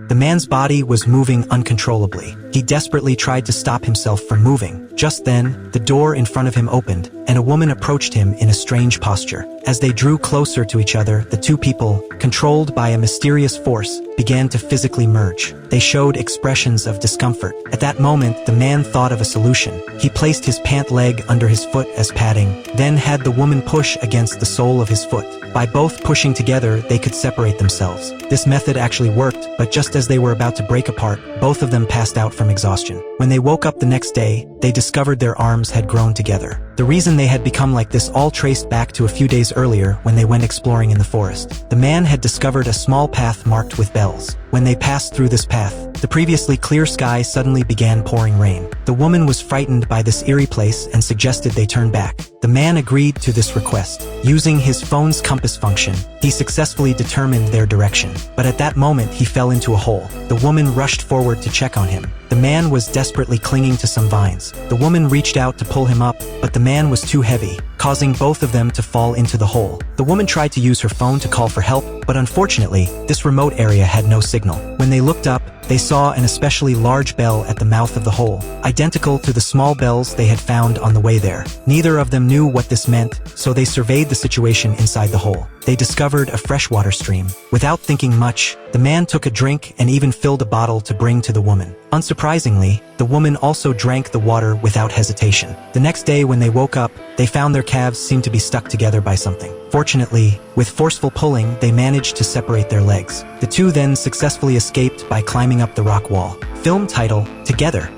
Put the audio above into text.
The man's body was moving uncontrollably. He desperately tried to stop himself from moving. Just then, the door in front of him opened, and a woman approached him in a strange posture. As they drew closer to each other, the two people, controlled by a mysterious force, began to physically merge. They showed expressions of discomfort. At that moment, the man thought of a solution. He placed his pant leg under his foot as padding, then had the woman push against the sole of his foot. By both pushing together, they could separate themselves. This method actually worked, but just as they were about to break apart, both of them passed out from exhaustion. When they woke up the next day, they discovered their arms had grown together. The reason they had become like this all traced back to a few days earlier when they went exploring in the forest. The man had discovered a small path marked with bells. When they passed through this path, the previously clear sky suddenly began pouring rain. The woman was frightened by this eerie place and suggested they turn back. The man agreed to this request. Using his phone's compass function, he successfully determined their direction. But at that moment, he fell into a hole. The woman rushed forward to check on him. The man was desperately clinging to some vines. The woman reached out to pull him up, but the man was too heavy, causing both of them to fall into the hole. The woman tried to use her phone to call for help, but unfortunately, this remote area had no signal. When they looked up, they saw an especially large bell at the mouth of the hole, identical to the small bells they had found on the way there. Neither of them knew what this meant, so they surveyed the situation inside the hole. They discovered a freshwater stream. Without thinking much, the man took a drink and even filled a bottle to bring to the woman. Unsurprisingly, the woman also drank the water without hesitation. The next day when they woke up, they found their calves seemed to be stuck together by something. Fortunately, with forceful pulling, they managed to separate their legs. The two then successfully escaped by climbing up the rock wall. Film title, Together.